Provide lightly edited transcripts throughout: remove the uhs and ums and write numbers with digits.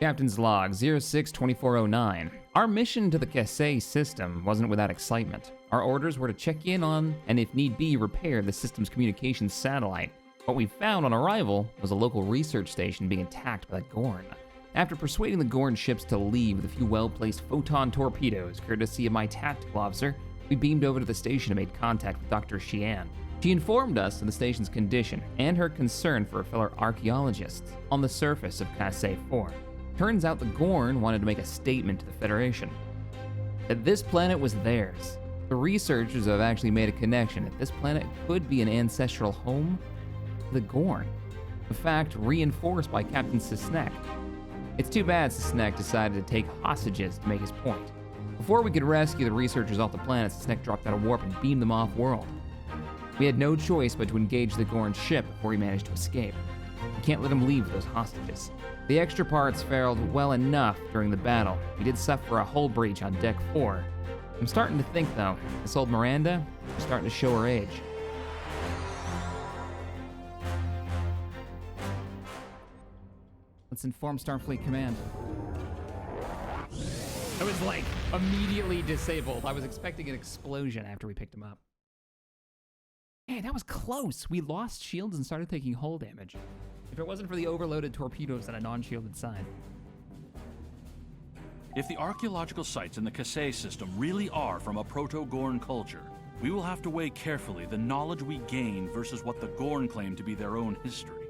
Captain's log 06-2409. Our mission to the Cassave system wasn't without excitement. Our orders were to check in on, and if need be, repair the system's communications satellite. What we found on arrival was a local research station being attacked by the Gorn. After persuading the Gorn ships to leave with a few well-placed photon torpedoes, courtesy of my tactical officer, we beamed over to the station and made contact with Dr. Xian. She informed us of the station's condition and her concern for fellow archaeologists on the surface of Cassave IV. Turns out the Gorn wanted to make a statement to the Federation that this planet was theirs. The researchers have actually made a connection that this planet could be an ancestral home to the Gorn, a fact reinforced by Captain Sisnek. It's too bad Sisnek decided to take hostages to make his point. Before we could rescue the researchers off the planet, Sisnek dropped out of warp and beamed them off-world. We had no choice but to engage the Gorn ship before he managed to escape. We can't let him leave those hostages. The extra parts fared well enough during the battle. We did suffer a hull breach on Deck 4. I'm starting to think, though, this old Miranda is starting to show her age. Let's inform Starfleet Command. I was like immediately disabled. I was expecting an explosion after we picked him up. Hey, that was close. We lost shields and started taking hull damage. If it wasn't for the overloaded torpedoes and a non-shielded side. If the archaeological sites in the Cassave system really are from a proto-Gorn culture, we will have to weigh carefully the knowledge we gain versus what the Gorn claim to be their own history.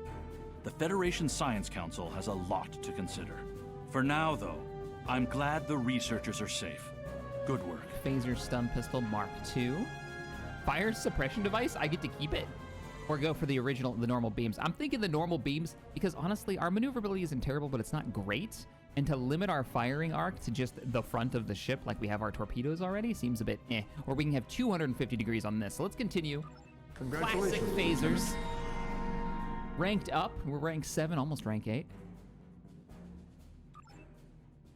The Federation Science Council has a lot to consider. For now, though, I'm glad the researchers are safe. Good work. Phaser stun pistol Mark II. Fire suppression device? I get to keep it? Or go for the normal beams? I'm thinking the normal beams because honestly, our maneuverability isn't terrible, but it's not great. And to limit our firing arc to just the front of the ship like we have our torpedoes already seems a bit eh. Or we can have 250 degrees on this. So let's continue. Classic phasers. Ranked up. We're rank 7, almost rank 8.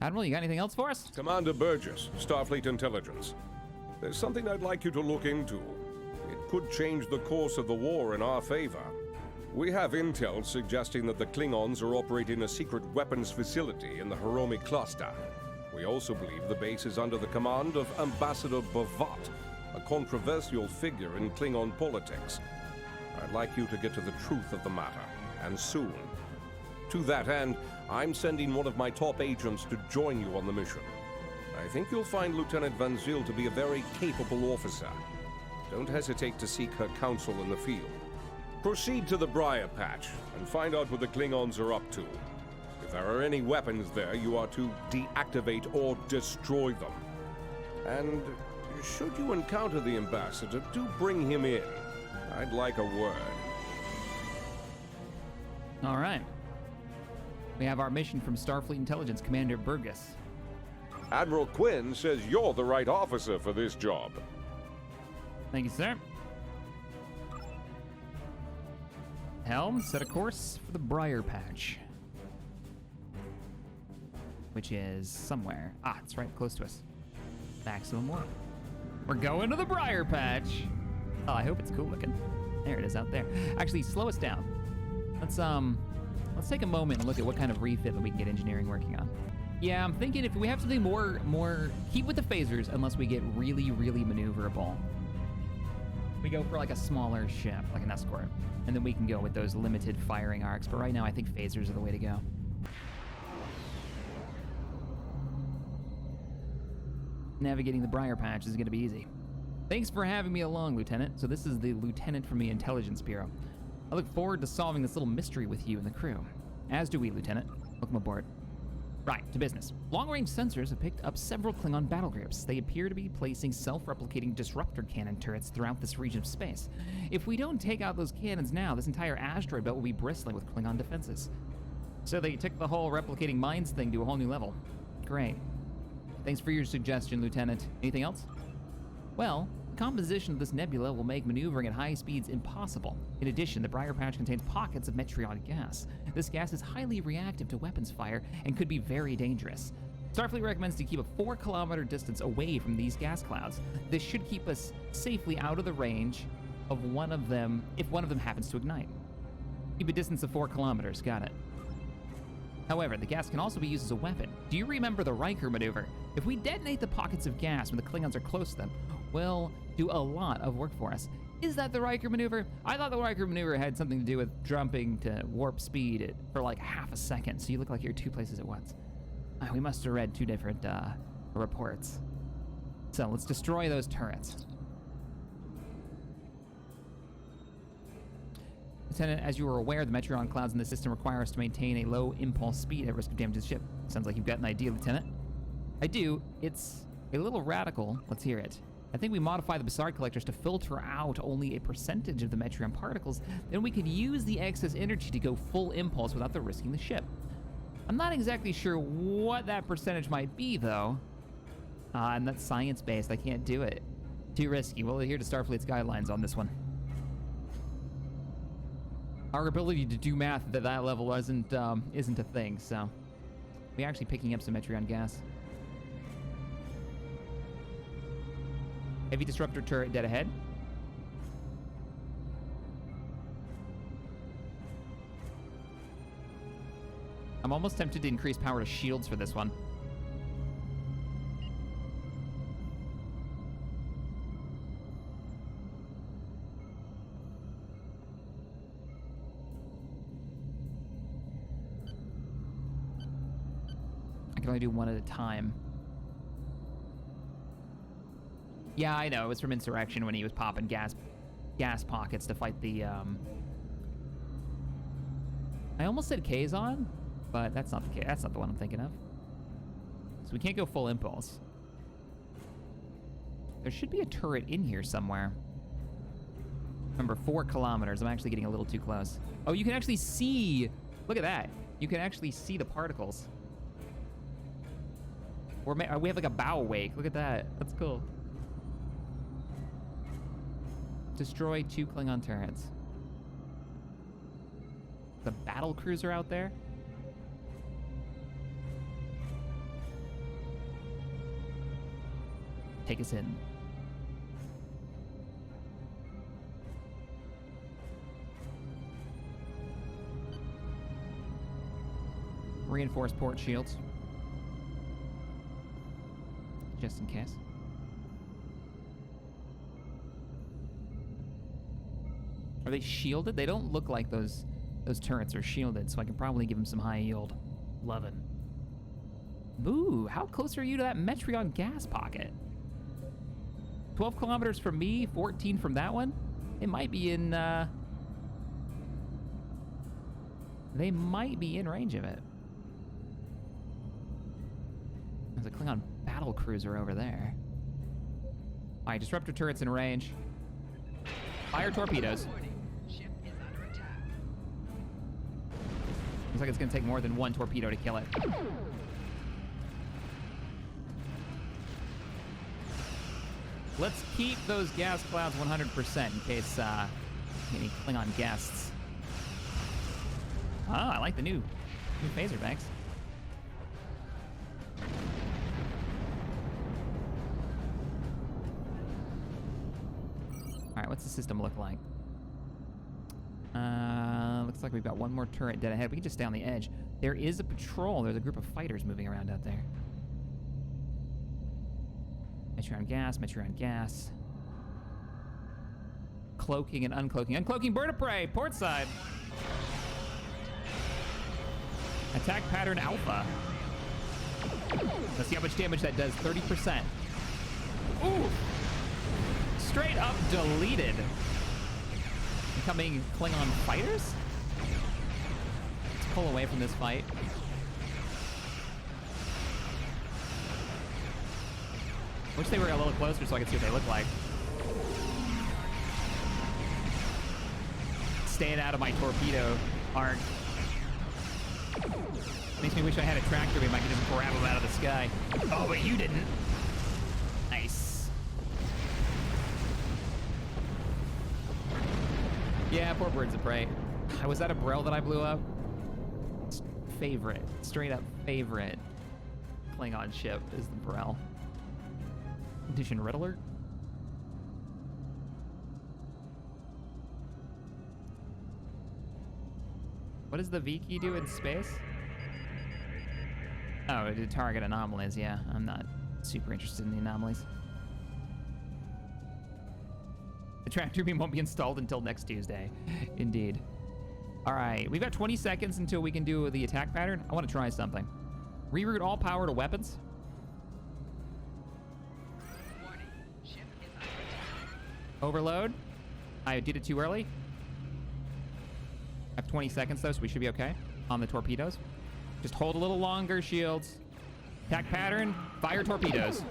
Admiral, you got anything else for us? Commander Burgess, Starfleet Intelligence. There's something I'd like you to look into. It could change the course of the war in our favor. We have intel suggesting that the Klingons are operating a secret weapons facility in the Hiromi cluster. We also believe the base is under the command of Ambassador Bavat, a controversial figure in Klingon politics. I'd like you to get to the truth of the matter, and soon. To that end, I'm sending one of my top agents to join you on the mission. I think you'll find Lieutenant Van Zyl to be a very capable officer. Don't hesitate to seek her counsel in the field. Proceed to the Briar patch and find out what the Klingons are up to. If there are any weapons there, you are to deactivate or destroy them. And should you encounter the ambassador, do bring him in. I'd like a word. All right. We have our mission from Starfleet Intelligence Commander Burgess. Admiral Quinn says you're the right officer for this job. Thank you, sir. Helm, set a course for the Briar patch. Which is somewhere. Ah, it's right close to us. Maximum warp. We're going to the Briar patch. Oh, I hope it's cool looking. There it is out there. Actually, slow us down. Let's take a moment and look at what kind of refit that we can get engineering working on. Yeah, I'm thinking if we have something more keep with the phasers unless we get really, really maneuverable. We go for like a smaller ship, like an escort, and then we can go with those limited firing arcs. But right now, I think phasers are the way to go. Navigating the Briar patch is going to be easy. Thanks for having me along, Lieutenant. So this is the Lieutenant from the Intelligence Bureau. I look forward to solving this little mystery with you and the crew. As do we, Lieutenant. Welcome aboard. Right, to business. Long-range sensors have picked up several Klingon battle groups. They appear to be placing self-replicating disruptor cannon turrets throughout this region of space. If we don't take out those cannons now, this entire asteroid belt will be bristling with Klingon defenses. So they took the whole replicating minds thing to a whole new level. Great. Thanks for your suggestion, Lieutenant. Anything else? Well, the composition of this nebula will make maneuvering at high speeds impossible. In addition, the Briar patch contains pockets of meteoric gas. This gas is highly reactive to weapons fire and could be very dangerous. Starfleet recommends to keep a 4-kilometer distance away from these gas clouds. This should keep us safely out of the range of one of them if one of them happens to ignite. Keep a distance of 4 kilometers, got it. However, the gas can also be used as a weapon. Do you remember the Riker maneuver? If we detonate the pockets of gas when the Klingons are close to them, we'll do a lot of work for us. Is that the Riker maneuver? I thought the Riker maneuver had something to do with jumping to warp speed for like half a second, so you look like you're two places at once. We must have read two different reports. So let's destroy those turrets. Lieutenant, as you are aware, the Metreon clouds in the system require us to maintain a low impulse speed at risk of damage to the ship. Sounds like you've got an idea, Lieutenant. I do. It's a little radical. Let's hear it. I think we modify the Bassard collectors to filter out only a percentage of the Metreon particles. Then we could use the excess energy to go full impulse without the risking the ship. I'm not exactly sure what that percentage might be, though. And that's science-based. I can't do it. Too risky. We'll adhere to Starfleet's guidelines on this one. Our ability to do math at that level isn't a thing, so we're actually picking up some Metreon gas. Heavy disruptor turret dead ahead. I'm almost tempted to increase power to shields for this one. I can only do one at a time. Yeah, I know. It was from Insurrection when he was popping gas pockets to fight the, I almost said Kazon, but that's not the case. That's not the one I'm thinking of. So we can't go full impulse. There should be a turret in here somewhere. Remember, 4 kilometers. I'm actually getting a little too close. Oh, you can actually see. Look at that. You can actually see the particles. We have like a bow wake. Look at that. That's cool. Destroy 2 Klingon turrets. The battle cruiser out there. Take us in. Reinforce port shields. Just in case. Are they shielded? They don't look like those turrets are shielded, so I can probably give them some high yield. Love it. Ooh, how close are you to that Metreon gas pocket? 12 kilometers from me, 14 from that one? They might be in, they might be in range of it. There's a Klingon battle cruiser over there. All right, disruptor turrets in range. Fire torpedoes. Looks like it's gonna take more than 1 torpedo to kill it. Let's keep those gas clouds 100% in case any Klingon guests. Oh, I like the new phaser banks. All right, what's the system look like? Looks like we've got 1 more turret dead ahead. We can just stay on the edge. There is a patrol. There's a group of fighters moving around out there. Metreon gas, Metreon gas. Cloaking and uncloaking. Uncloaking bird of prey, port side. Attack pattern alpha. Let's see how much damage that does. 30%. Ooh! Straight up deleted. Incoming Klingon fighters? Let's pull away from this fight. Wish they were a little closer so I could see what they look like. Staying out of my torpedo arc. Makes me wish I had a tractor beam. I could just grab them out of the sky. Oh, but you didn't. Nice. Yeah, poor birds of prey. Was that a Brel that I blew up? Favorite, straight up favorite Klingon ship is the Brel. Edition Riddler. What does the V key do in space? Oh, to target anomalies, yeah. I'm not super interested in the anomalies. The tractor beam won't be installed until next Tuesday. Indeed. All right, we've got 20 seconds until we can do the attack pattern. I want to try something. Reroute all power to weapons. Overload. I did it too early. I have 20 seconds though, so we should be okay on the torpedoes. Just hold a little longer, shields. Attack pattern, fire torpedoes.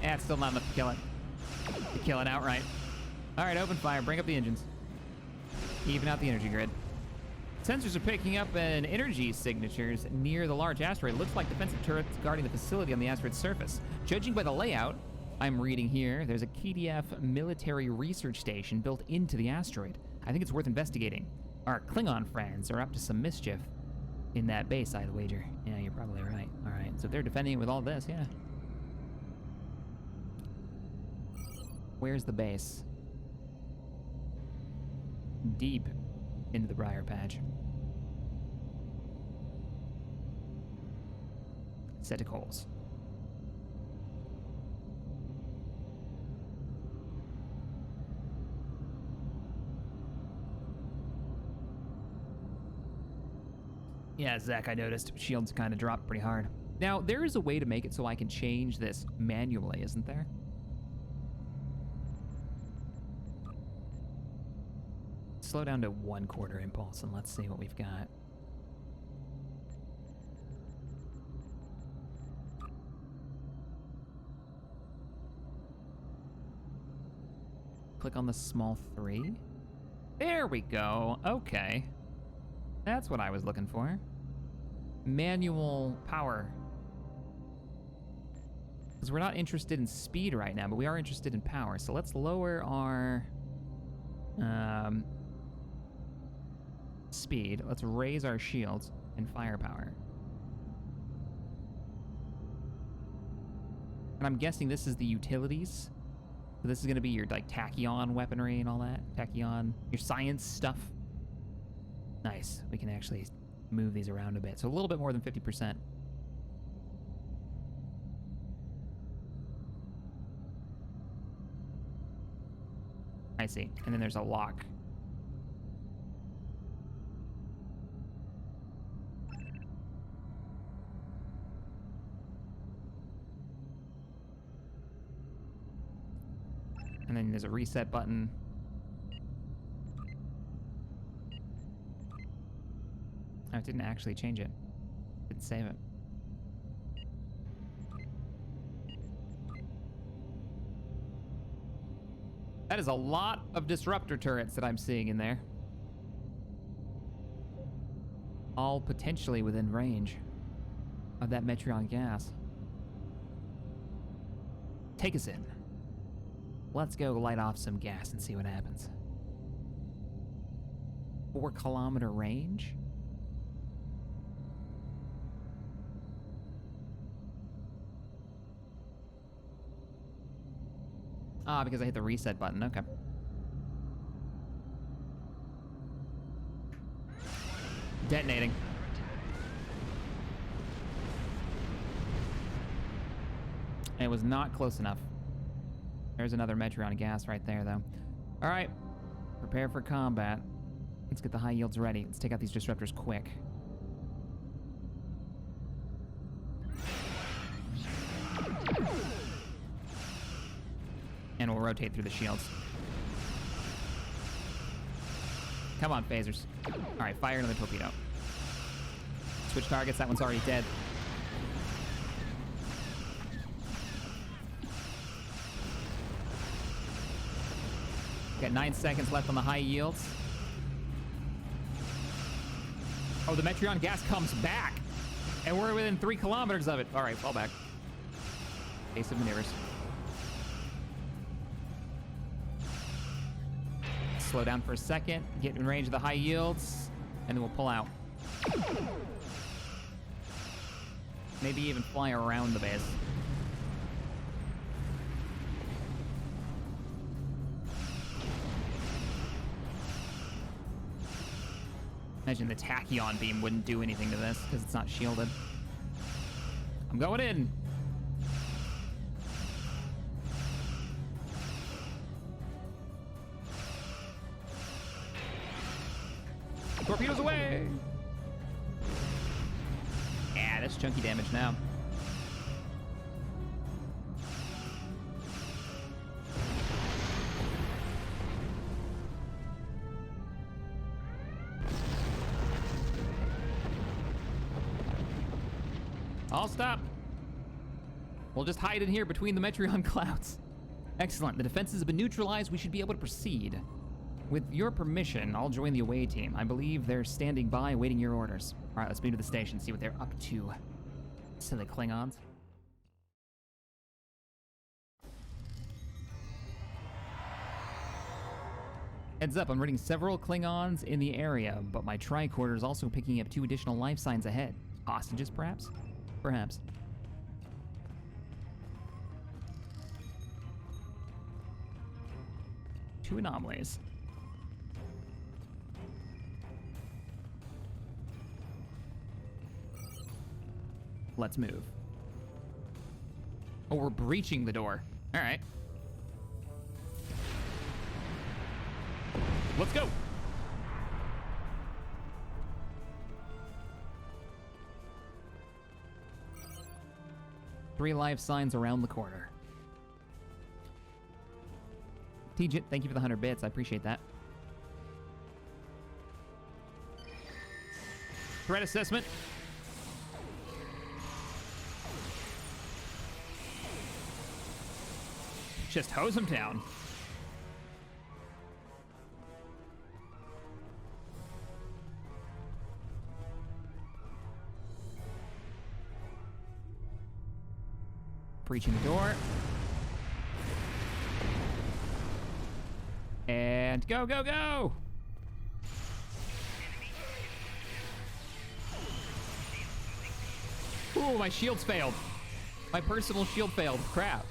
It's still not enough to kill it. To kill it outright. All right, open fire, bring up the engines. Even out the energy grid. Sensors are picking up an energy signatures near the large asteroid. It looks like defensive turrets guarding the facility on the asteroid's surface. Judging by the layout I'm reading here, there's a KDF military research station built into the asteroid. I think it's worth investigating. Our Klingon friends are up to some mischief in that base, I'd wager. Yeah, you're probably right. All right, so if they're defending it with all this, yeah. Where's the base? Deep into the Briar patch. Set to coals. Yeah, Zach, I noticed shields kind of dropped pretty hard. Now, there is a way to make it so I can change this manually, isn't there? Slow down to 1/4 impulse and let's see what we've got. Click on the small 3. There we go. Okay. That's what I was looking for. Manual power. Because we're not interested in speed right now, but we are interested in power. So let's lower our speed. Let's raise our shields and firepower. And I'm guessing this is the utilities. So this is going to be your like tachyon weaponry and all that. Tachyon, your science stuff. Nice. We can actually move these around a bit. So a little bit more than 50%. I see. And then there's a lock. And then there's a reset button. Oh, it didn't actually change it. Didn't save it. That is a lot of disruptor turrets that I'm seeing in there. All potentially within range of that Metreon gas. Take us in. Let's go light off some gas and see what happens. 4-kilometer range? Ah, because I hit the reset button, okay. Detonating. It was not close enough. There's another Metreon gas right there, though. All right, prepare for combat. Let's get the high yields ready. Let's take out these disruptors quick. And we'll rotate through the shields. Come on, phasers. All right, fire another torpedo. Switch targets, that one's already dead. Got 9 seconds left on the high yields. Oh, the Metreon gas comes back. And we're within 3 kilometers of it. All right, fall back. Evasive maneuvers. Slow down for a second, get in range of the high yields, and then we'll pull out. Maybe even fly around the base. Imagine the tachyon beam wouldn't do anything to this because it's not shielded. I'm going in. Torpedoes away! Yeah, that's chunky damage now. I'll stop. We'll just hide in here between the Metreon clouds. Excellent. The defenses have been neutralized. We should be able to proceed. With your permission, I'll join the away team. I believe they're standing by, awaiting your orders. All right, let's move to the station, see what they're up to. Silly Klingons. Heads up, I'm reading several Klingons in the area, but my tricorder is also picking up 2 additional life signs ahead. Hostages, perhaps? Perhaps. Two anomalies. Let's move. Oh, we're breaching the door. All right. Let's go. Three life signs around the corner. T-Jit, thank you for the 100 bits. I appreciate that. Threat assessment. Just hose him down. Breaching the door. And go, go, go! Ooh, my shields failed. My personal shield failed. Crap.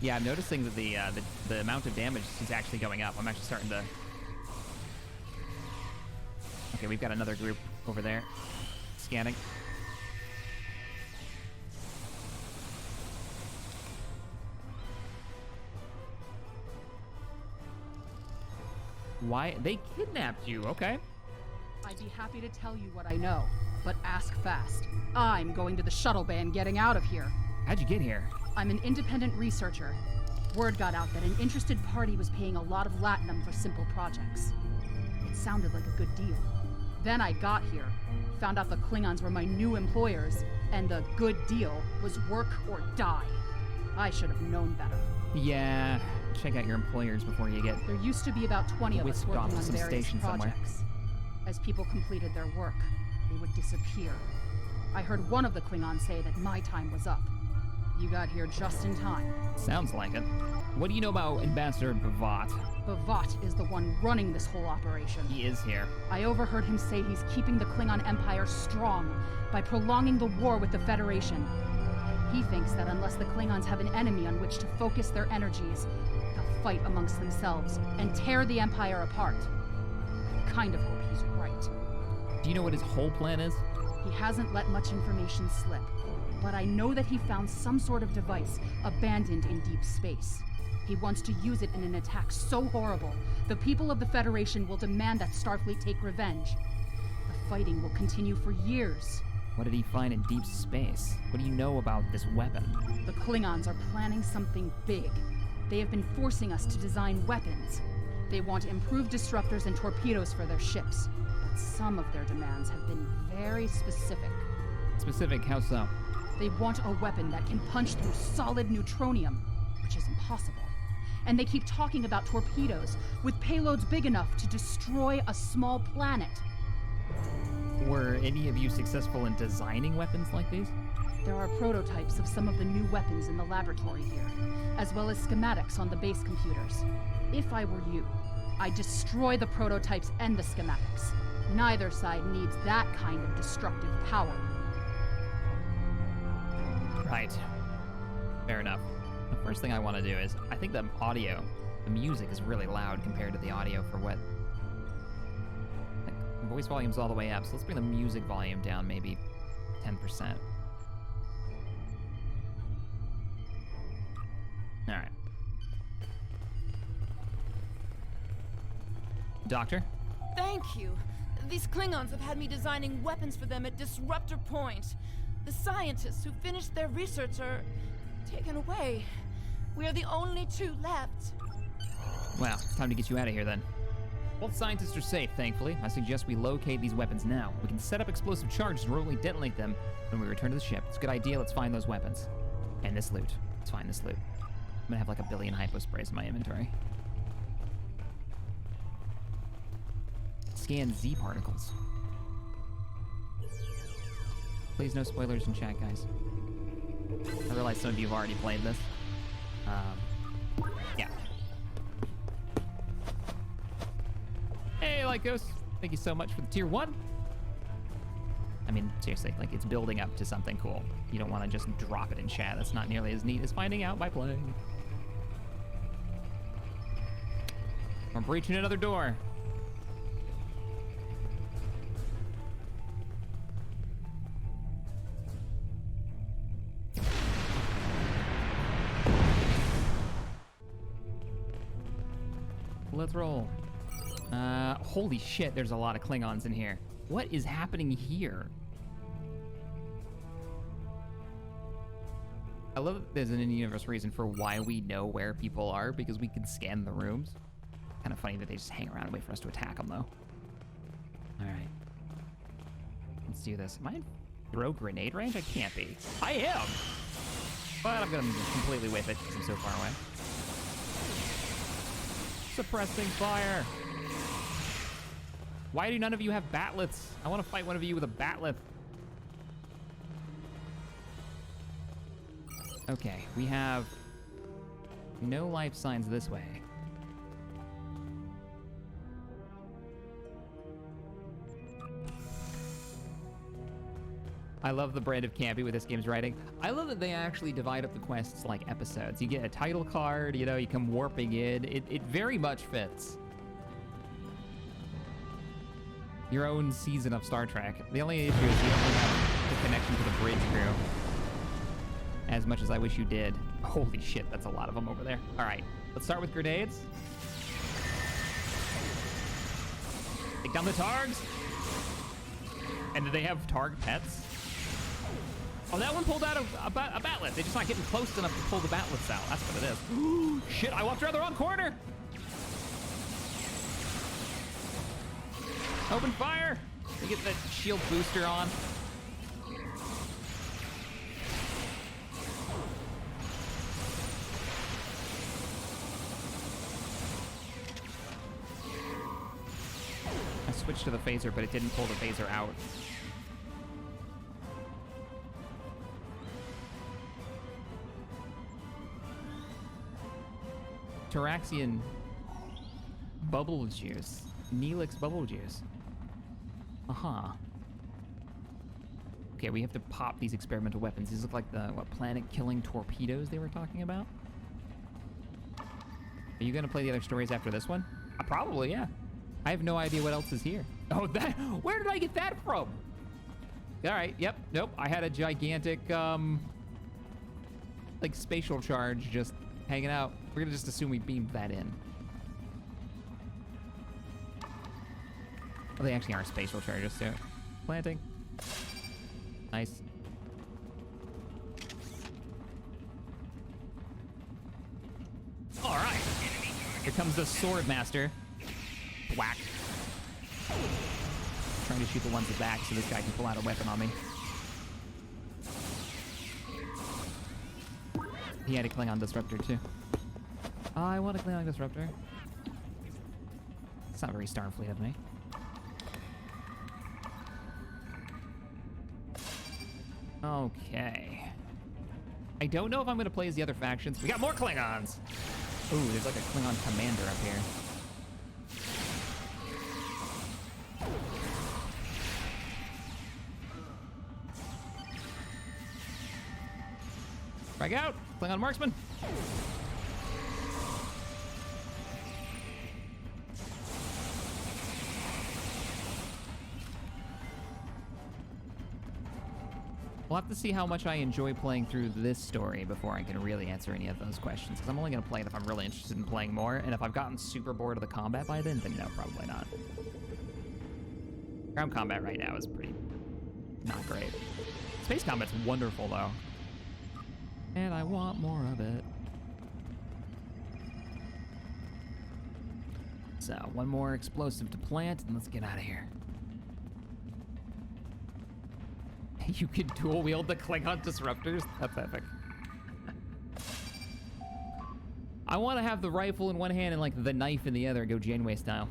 Yeah, I'm noticing that the amount of damage is actually going up. I'm actually starting to... Okay, we've got another group over there. Scanning. Why? They kidnapped you, okay. I'd be happy to tell you what I know, but ask fast. I'm going to the shuttle bay and getting out of here. How'd you get here? I'm an independent researcher. Word got out that an interested party was paying a lot of latinum for simple projects. It sounded like a good deal. Then I got here, found out the Klingons were my new employers, and the good deal was work or die. I should have known better. Yeah, check out your employers before you get... There used to be about 20 of us working on various projects. As people completed their work, they would disappear. I heard one of the Klingons say that my time was up. You got here just in time. Sounds like it. What do you know about Ambassador Bavat? Bavat is the one running this whole operation. He is here. I overheard him say he's keeping the Klingon Empire strong by prolonging the war with the Federation. He thinks that unless the Klingons have an enemy on which to focus their energies, they'll fight amongst themselves and tear the Empire apart. I kind of hope he's right. Do you know what his whole plan is? He hasn't let much information slip, but I know that he found some sort of device abandoned in deep space. He wants to use it in an attack so horrible, the people of the Federation will demand that Starfleet take revenge. The fighting will continue for years. What did he find in deep space? What do you know about this weapon? The Klingons are planning something big. They have been forcing us to design weapons. They want improved disruptors and torpedoes for their ships, but some of their demands have been very specific. Specific? How so? They want a weapon that can punch through solid neutronium, which is impossible. And they keep talking about torpedoes with payloads big enough to destroy a small planet. Were any of you successful in designing weapons like these? There are prototypes of some of the new weapons in the laboratory here, as well as schematics on the base computers. If I were you, I'd destroy the prototypes and the schematics. Neither side needs that kind of destructive power. Right. Fair enough. The first thing I want to do is, I think the audio, the music is really loud compared to the audio for what voice volume's all the way up, so let's bring the music volume down maybe 10%. All right. Doctor? Thank you. These Klingons have had me designing weapons for them at Disruptor Point. The scientists who finished their research are taken away. We are the only two left. Well, it's time to get you out of here then. Both scientists are safe, thankfully. I suggest we locate these weapons now. We can set up explosive charges and remotely detonate them when we return to the ship. It's a good idea. Let's find those weapons. And this loot. Let's find this loot. I'm gonna have like a billion hypo sprays in my inventory. Scan Z particles. Please no spoilers in chat, guys. I realize some of you have already played this. Yeah. Hey, Lycos. Thank you so much for the tier 1. I mean, seriously, like, it's building up to something cool. You don't want to just drop it in chat. That's not nearly as neat as finding out by playing. We're breaching another door. Let's roll. Holy shit, there's a lot of Klingons in here. What is happening here? I love that there's an in-universe reason for why we know where people are, because we can scan the rooms. Kind of funny that they just hang around and wait for us to attack them, though. All right. Let's do this. Am I in throw grenade range? I can't be. I am! But I'm gonna completely whiff it because I'm so far away. Suppressing fire. Why do none of you have batlets? I want to fight one of you with a batlet. Okay, we have no life signs this way. I love the brand of campy with this game's writing. I love that they actually divide up the quests like episodes. You get a title card, you know, you come warping in. It very much fits your own season of Star Trek. The only issue is you don't really have the connection to the bridge crew as much as I wish you did. Holy shit, that's a lot of them over there. All right, let's start with grenades. Take down the Targs. And do they have Targ pets? Oh, that one pulled out a batlet. They're just not getting close enough to pull the batlets out. That's what it is. Shit, I walked around the wrong corner. Open fire. We get the shield booster on. I switched to the phaser, but it didn't pull the phaser out. Taraxian bubble juice. Neelix bubble juice. Uh-huh. Okay, we have to pop these experimental weapons. These look like the, what, planet-killing torpedoes they were talking about? Are you gonna play the other stories after this one? Probably, yeah. I have no idea what else is here. Oh, that, where did I get that from? All right, yep, nope. I had a gigantic, like, spatial charge just hanging out. We're gonna just assume we beamed that in. Oh, they actually are spatial charges too. Planting. Nice. All right. Here comes the sword master. Whack. Trying to shoot the ones at the back so this guy can pull out a weapon on me. He had a Klingon disruptor too. Oh, I want a Klingon disruptor. It's not very Starfleet of me. Okay. I don't know if I'm gonna play as the other factions. We got more Klingons! Ooh, there's like a Klingon commander up here. Frag out! Klingon marksman! We'll have to see how much I enjoy playing through this story before I can really answer any of those questions, because I'm only going to play it if I'm really interested in playing more, and if I've gotten super bored of the combat by then no, probably not. Ground combat right now is pretty not great. Space combat's wonderful, though. And I want more of it. So, one more explosive to plant, and let's get out of here. You can dual wield the Klingon disruptors? That's epic. I want to have the rifle in one hand and like the knife in the other, go Janeway style.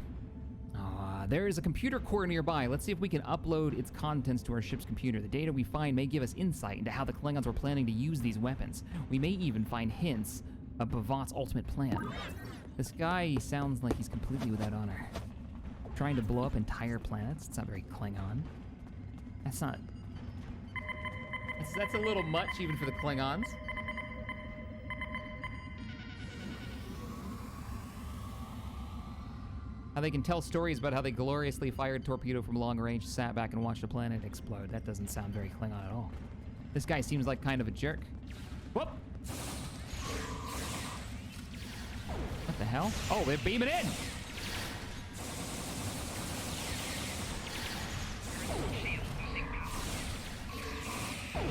There is a computer core nearby. Let's see if we can upload its contents to our ship's computer. The data we find may give us insight into how the Klingons were planning to use these weapons. We may even find hints of Bavat's ultimate plan. This guy sounds like he's completely without honor. Trying to blow up entire planets? It's not very Klingon. That's not... That's a little much even for the Klingons. How they can tell stories about how they gloriously fired a torpedo from long range, sat back and watched a planet explode. That doesn't sound very Klingon at all. This guy seems like kind of a jerk. Whoop! What the hell? Oh, they're beaming in!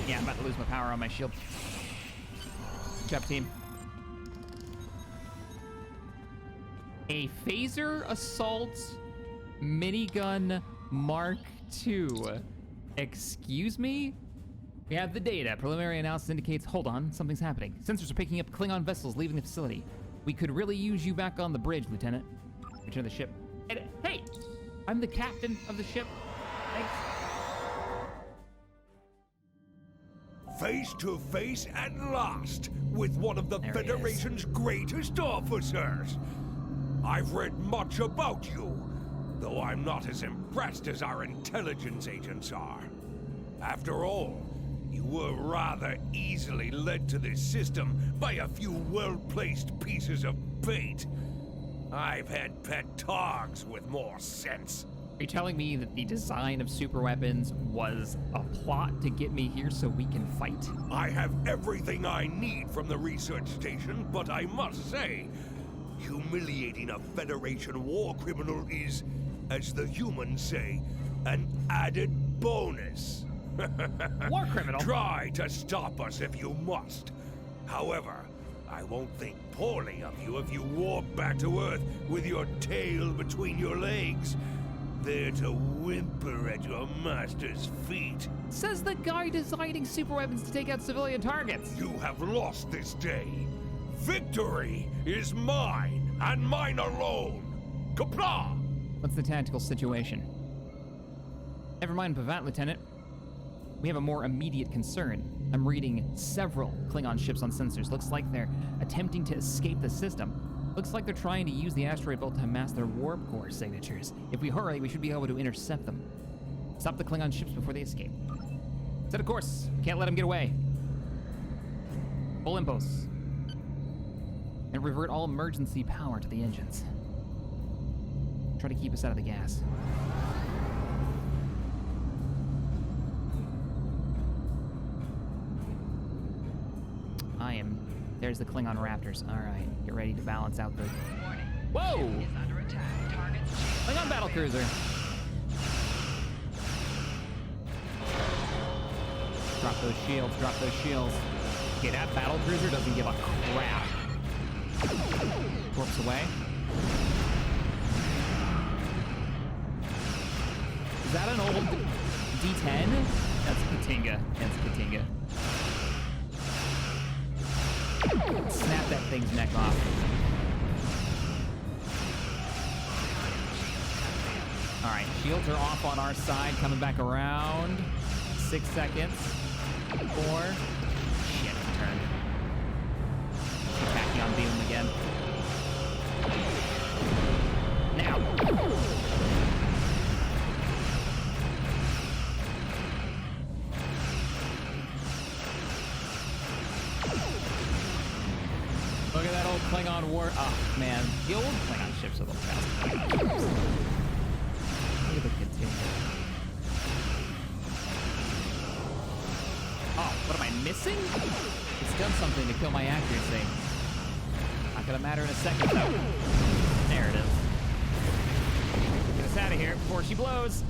Yeah, I'm about to lose my power on my shield. Good job, team. A phaser assault minigun Mark II. Excuse me? We have the data. Preliminary analysis indicates, hold on, something's happening. Sensors are picking up Klingon vessels leaving the facility. We could really use you back on the bridge, Lieutenant. Return to the ship. Hey, I'm the captain of the ship. Thanks. Face to face at last with one of the There he Federation's greatest officers. I've read much about you, though I'm not as impressed as our intelligence agents are. After all, you were rather easily led to this system by a few well-placed pieces of bait. I've had pet dogs with more sense. Are you telling me that the design of superweapons was a plot to get me here so we can fight? I have everything I need from the research station, but I must say, humiliating a Federation war criminal is, as the humans say, an added bonus. War criminal? Try to stop us if you must. However, I won't think poorly of you if you walk back to Earth with your tail between your legs, there to whimper at your master's feet. Says the guy designing superweapons to take out civilian targets. You have lost this day. Victory is mine, and mine alone. Kapla! What's the tactical situation? Never mind Bavat, Lieutenant. We have a more immediate concern. I'm reading several Klingon ships on sensors. Looks like they're attempting to escape the system. Looks like they're trying to use the asteroid belt to amass their warp core signatures. If we hurry, we should be able to intercept them. Stop the Klingon ships before they escape. Set a course. Can't let them get away. Full impulse. And revert all emergency power to the engines. Try to keep us out of the gas. There's the Klingon Raptors. All right, get ready to balance out the... Whoa! Klingon battlecruiser. Drop those shields, drop those shields. Okay, that battlecruiser doesn't give a crap. Warps away. Is that an old D10? That's Katinga. That's Katinga. Snap that thing's neck off. All right, shields are off on our side, coming back around. 6 seconds. 4. Shit, turn. Tachyon beam him again. Now. Look at that old Klingon war. Oh, man. The old Klingon ships are the best Klingon ships. Look at the Katinga. guessing it's done something to kill my accuracy. Not gonna matter in a second, though. There it is. Get us out of here before she blows.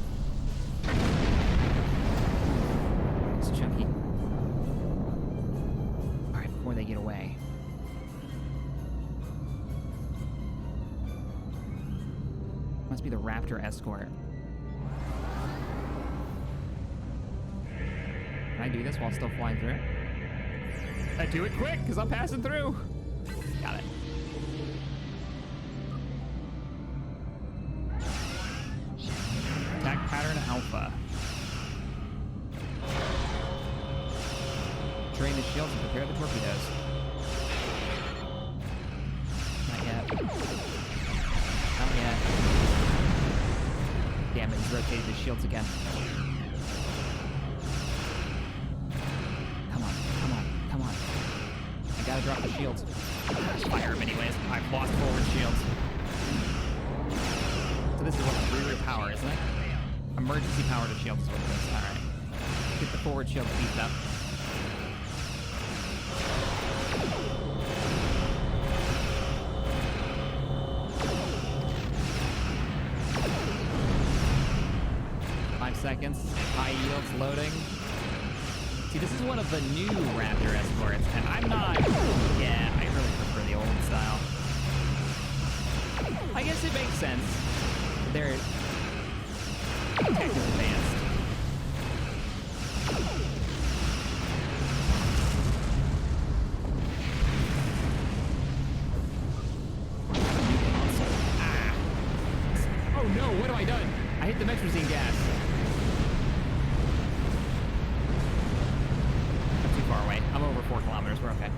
It's chunky. All right, before they get away. Must be the Raptor escort. Can I do this while still flying through? I do it quick, because I'm passing through. Got it. Attack pattern alpha. Train the shields and prepare the torpedoes. Not yet. Not yet. Damn it, he's rotated the shields again. Come on, come on, come on. I gotta drop the shields. Fire him anyways. I've lost forward shields. So this is what the rear power, isn't it? Emergency power to shields is what it is. Alright. Get the forward shield beefed up. Seconds. High yields loading. See, this is one of the new Raptor escorts, and I'm not. Yeah, I really prefer the old style. I guess it makes sense. They're tech is advanced. Ah. Oh no! What have I done? I hit the Metrazine gas. Far away. I'm over 4 kilometers. We're okay.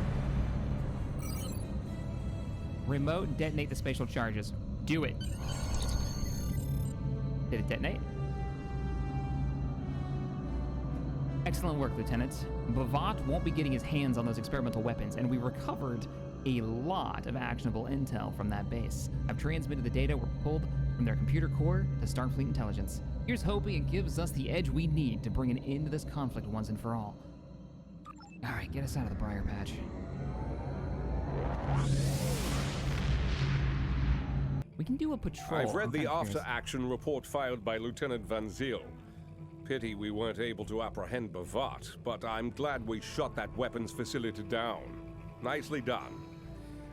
Remote detonate the spatial charges. Do it. Did it detonate? Excellent work, Lieutenant. Bavat won't be getting his hands on those experimental weapons, and we recovered a lot of actionable intel from that base. I've transmitted the data we're pulled from their computer core to Starfleet intelligence. Here's hoping it gives us the edge we need to bring an end to this conflict once and for all. All right, get us out of the Briar patch. We can do a patrol. I've read the after-action report filed by Lieutenant Van Zyl. Pity we weren't able to apprehend Bavat, but I'm glad we shot that weapons facility down. Nicely done.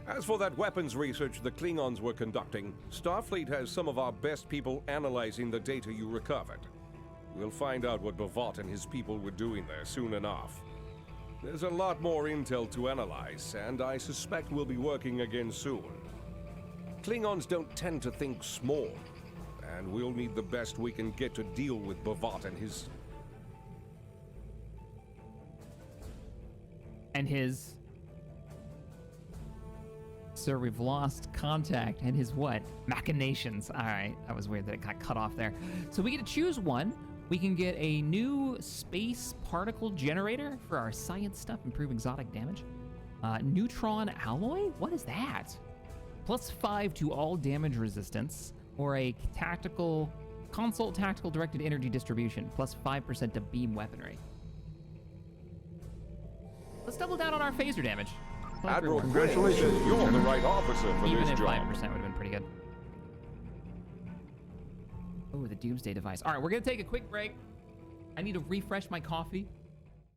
As for that weapons research the Klingons were conducting, Starfleet has some of our best people analyzing the data you recovered. We'll find out what Bavat and his people were doing there soon enough. There's a lot more intel to analyze, and I suspect we'll be working again soon. Klingons don't tend to think small, and we'll need the best we can get to deal with Bavat and his... Sir, we've lost contact and his what? Machinations. All right, that was weird that it got cut off there. So we get to choose one. We can get a new space particle generator for our science stuff, improve exotic damage. Neutron alloy? What is that? +5 to all damage resistance, or a console tactical directed energy distribution, +5% to beam weaponry. Let's double down on our phaser damage. Admiral, congratulations, you're the right officer for Even this if job. 5% would have been pretty good. Oh, the Doomsday device. All right, we're gonna take a quick break. I need to refresh my coffee.